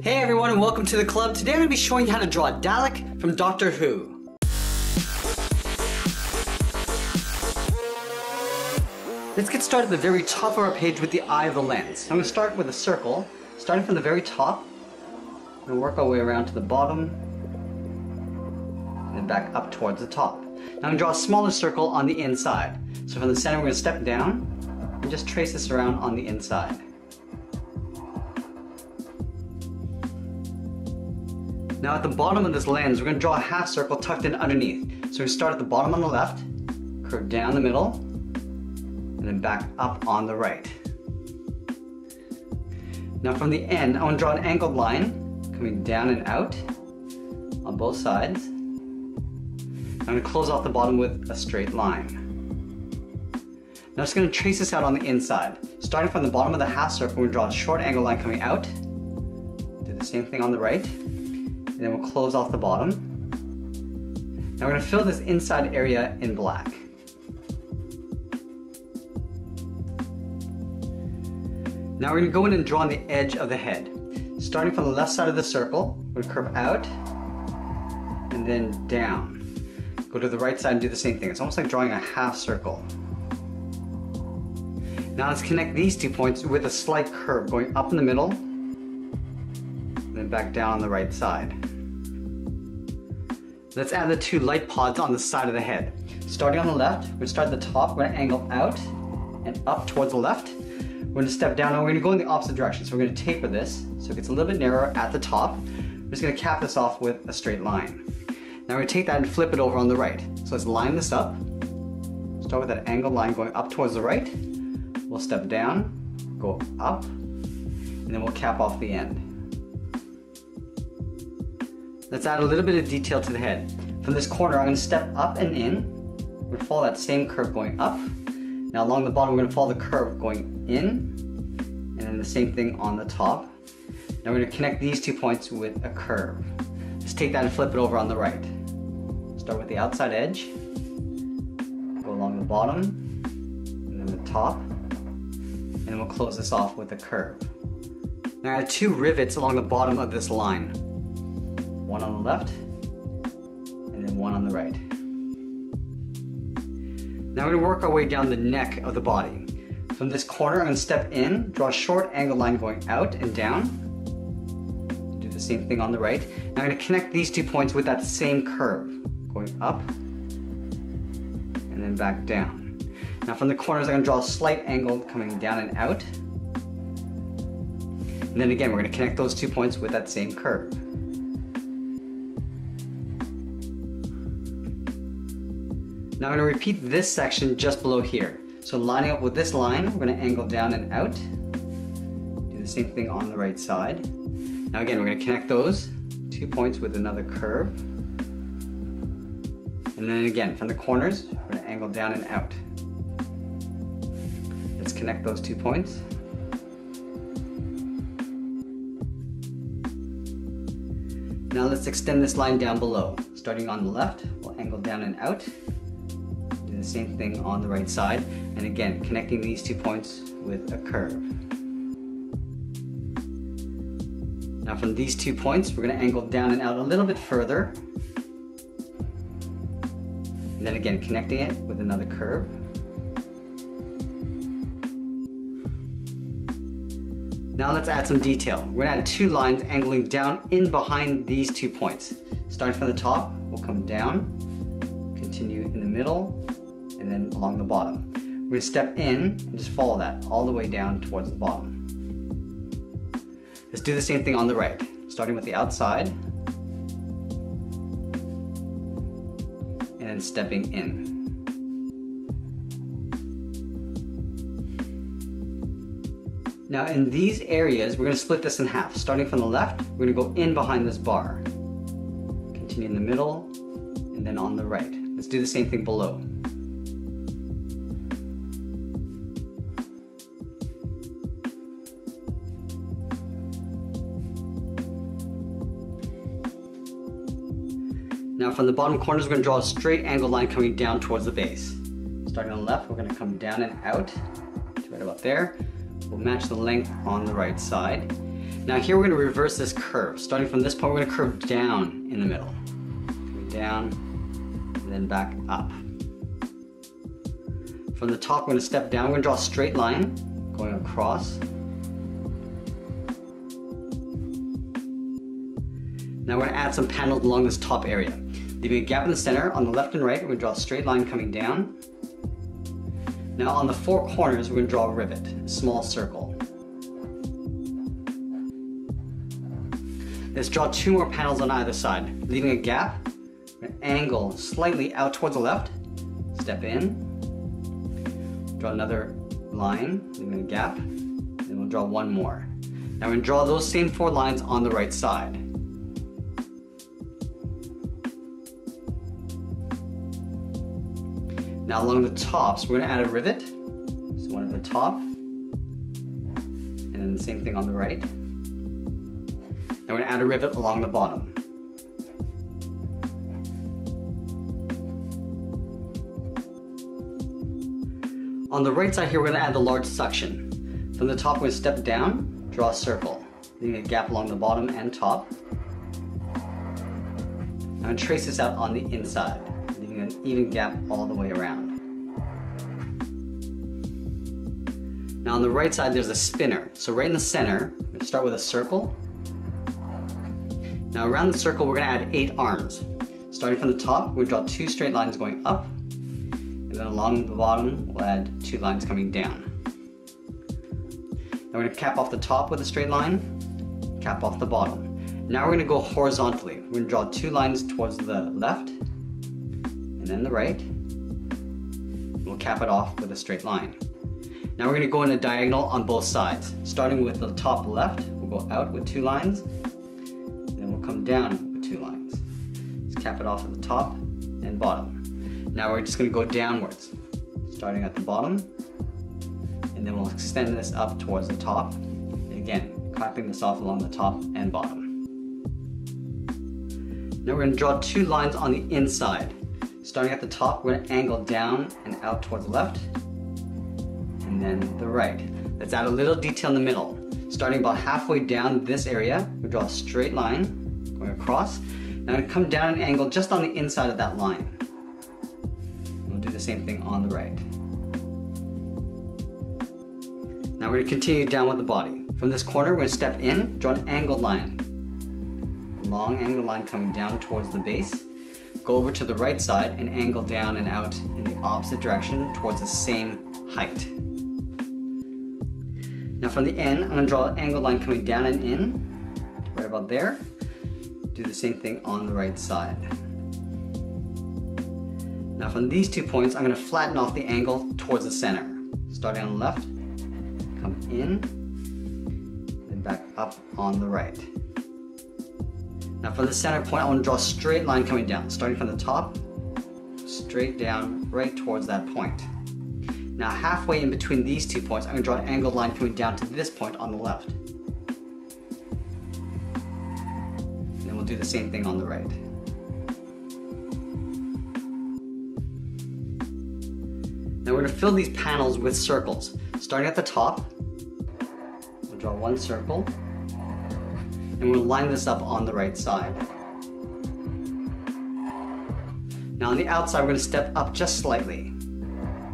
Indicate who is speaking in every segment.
Speaker 1: Hey everyone and welcome to the club. Today I'm going to be showing you how to draw Dalek from Doctor Who. Let's get started at the very top of our page with the eye of the lens. I'm going to start with a circle, starting from the very top. I'm going to work our way around to the bottom, and then back up towards the top. Now I'm going to draw a smaller circle on the inside. So from the center we're going to step down and just trace this around on the inside. Now at the bottom of this lens, we're going to draw a half circle tucked in underneath. So we start at the bottom on the left, curve down the middle, and then back up on the right. Now from the end, I want to draw an angled line coming down and out on both sides. I'm going to close off the bottom with a straight line. Now I'm just going to trace this out on the inside. Starting from the bottom of the half circle, we're going to draw a short angled line coming out. Do the same thing on the right. And then we'll close off the bottom. Now we're going to fill this inside area in black. Now we're going to go in and draw on the edge of the head. Starting from the left side of the circle, we're going to curve out and then down. Go to the right side and do the same thing. It's almost like drawing a half circle. Now let's connect these 2 points with a slight curve going up in the middle and then back down on the right side. Let's add the 2 light pods on the side of the head. Starting on the left, we're going to start at the top, we're going to angle out and up towards the left. We're going to step down and we're going to go in the opposite direction. So we're going to taper this so it gets a little bit narrower at the top. We're just going to cap this off with a straight line. Now we're going to take that and flip it over on the right. So let's line this up. Start with that angled line going up towards the right. We'll step down, go up, and then we'll cap off the end. Let's add a little bit of detail to the head. From this corner, I'm going to step up and in. We're going to follow that same curve going up. Now along the bottom, we're going to follow the curve going in, and then the same thing on the top. Now we're going to connect these 2 points with a curve. Just take that and flip it over on the right. Start with the outside edge, go along the bottom, and then the top, and then we'll close this off with a curve. Now I have 2 rivets along the bottom of this line. One on the left, and then one on the right. Now we're going to work our way down the neck of the body. From this corner, I'm going to step in, draw a short angled line going out and down. Do the same thing on the right. Now I'm going to connect these 2 points with that same curve, going up and then back down. Now from the corners, I'm going to draw a slight angle coming down and out. And then again, we're going to connect those 2 points with that same curve. Now I'm going to repeat this section just below here. So lining up with this line, we're going to angle down and out. Do the same thing on the right side. Now again, we're going to connect those 2 points with another curve. And then again, from the corners, we're going to angle down and out. Let's connect those 2 points. Now let's extend this line down below. Starting on the left, we'll angle down and out. Do the same thing on the right side. And again, connecting these 2 points with a curve. Now from these 2 points, we're going to angle down and out a little bit further. And then again, connecting it with another curve. Now let's add some detail. We're going to add 2 lines angling down in behind these 2 points. Starting from the top, we'll come down, continue in the middle, and then along the bottom. We're going to step in and just follow that all the way down towards the bottom. Let's do the same thing on the right, starting with the outside, and then stepping in. Now in these areas, we're going to split this in half. Starting from the left, we're going to go in behind this bar. Continue in the middle, and then on the right. Let's do the same thing below. Now from the bottom corners, we're going to draw a straight angled line coming down towards the base. Starting on the left, we're going to come down and out to right about there. We'll match the length on the right side. Now here we're going to reverse this curve. Starting from this point, we're going to curve down in the middle. Coming down, and then back up. From the top, we're going to step down. We're going to draw a straight line going across. Now we're going to add some panels along this top area. Leaving a gap in the center. On the left and right, we're going to draw a straight line coming down. Now on the four corners, we're going to draw a rivet, a small circle. Let's draw two more panels on either side. Leaving a gap, we're going to angle slightly out towards the left, step in, draw another line, leaving a gap, then we'll draw one more. Now we're going to draw those same four lines on the right side. Now along the tops, we're going to add a rivet. So one at the top, and then the same thing on the right. Now we're going to add a rivet along the bottom. On the right side here, we're going to add the large suction. From the top, we're going to step down, draw a circle, leaving a gap along the bottom and top. I'm going to trace this out on the inside, leaving an even gap all the way around. Now on the right side, there's a spinner. So right in the center, we're going to start with a circle. Now around the circle, we're going to add 8 arms. Starting from the top, we'll draw 2 straight lines going up, and then along the bottom, we'll add 2 lines coming down. Now we're going to cap off the top with a straight line, cap off the bottom. Now we're going to go horizontally. We're going to draw 2 lines towards the left, and then the right. We'll cap it off with a straight line. Now we're going to go in a diagonal on both sides. Starting with the top left, we'll go out with 2 lines, then we'll come down with 2 lines. Just cap it off at the top and bottom. Now we're just going to go downwards, starting at the bottom, and then we'll extend this up towards the top. And again, capping this off along the top and bottom. Now we're going to draw 2 lines on the inside. Starting at the top, we're going to angle down and out towards the left, and then the right. Let's add a little detail in the middle. Starting about halfway down this area, we draw a straight line going across. Now I'm going to come down and angle just on the inside of that line. We'll do the same thing on the right. Now we're going to continue down with the body. From this corner, we're going to step in, draw an angled line. Long angled line coming down towards the base. Go over to the right side and angle down and out in the opposite direction towards the same height. Now from the end, I'm going to draw an angled line coming down and in, right about there. Do the same thing on the right side. Now from these 2 points, I'm going to flatten off the angle towards the center. Starting on the left, come in, then back up on the right. Now from the center point, I want to draw a straight line coming down, starting from the top, straight down, right towards that point. Now halfway in between these 2 points, I'm going to draw an angled line coming down to this point on the left. And then we'll do the same thing on the right. Now we're going to fill these panels with circles. Starting at the top, we'll draw 1 circle, and we'll line this up on the right side. Now on the outside, we're going to step up just slightly.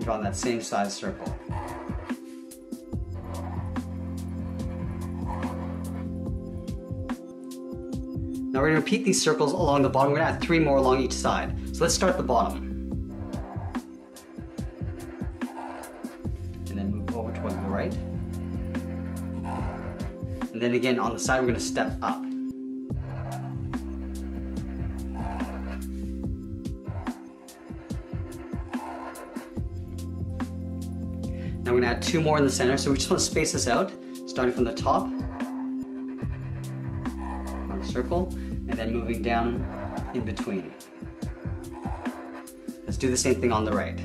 Speaker 1: Draw that same size circle. Now we're going to repeat these circles along the bottom. We're going to add 3 more along each side. So let's start at the bottom. And then move over towards the right. And then again on the side, we're going to step up. Now we're going to add 2 more in the center, so we just want to space this out, starting from the top, on the circle, and then moving down in between. Let's do the same thing on the right.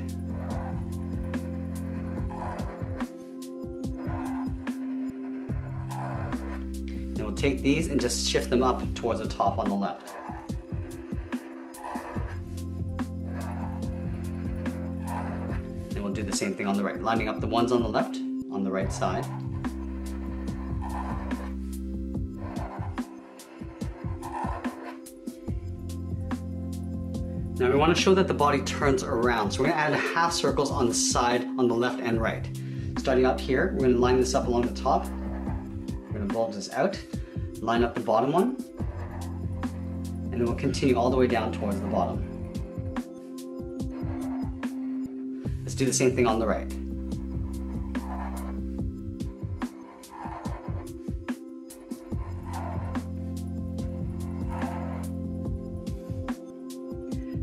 Speaker 1: And we'll take these and just shift them up towards the top on the left. Do the same thing on the right, lining up the ones on the left on the right side. Now we want to show that the body turns around, so we're going to add half circles on the side, on the left and right. Starting up here, we're going to line this up along the top. We're going to bulge this out, line up the bottom one, and then we'll continue all the way down towards the bottom. Let's do the same thing on the right.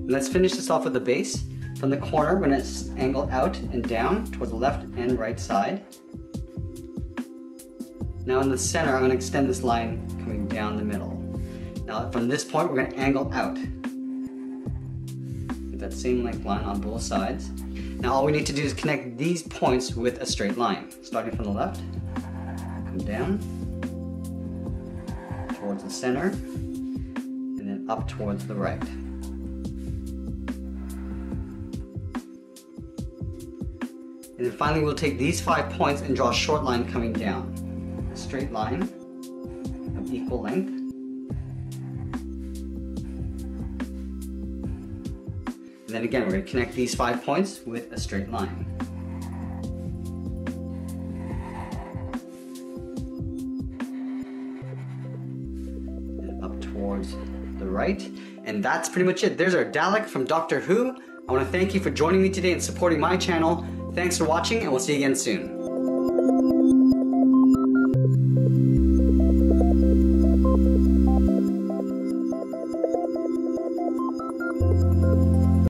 Speaker 1: Let's finish this off with the base. From the corner, we're going to angle out and down towards the left and right side. Now in the center, I'm going to extend this line coming down the middle. Now from this point, we're going to angle out. With that same length line on both sides. Now all we need to do is connect these points with a straight line. Starting from the left, come down, towards the center, and then up towards the right. And then finally we'll take these 5 points and draw a short line coming down. A straight line of equal length. And then again, we're going to connect these 5 points with a straight line. And up towards the right. And that's pretty much it. There's our Dalek from Doctor Who. I want to thank you for joining me today and supporting my channel. Thanks for watching, and we'll see you again soon.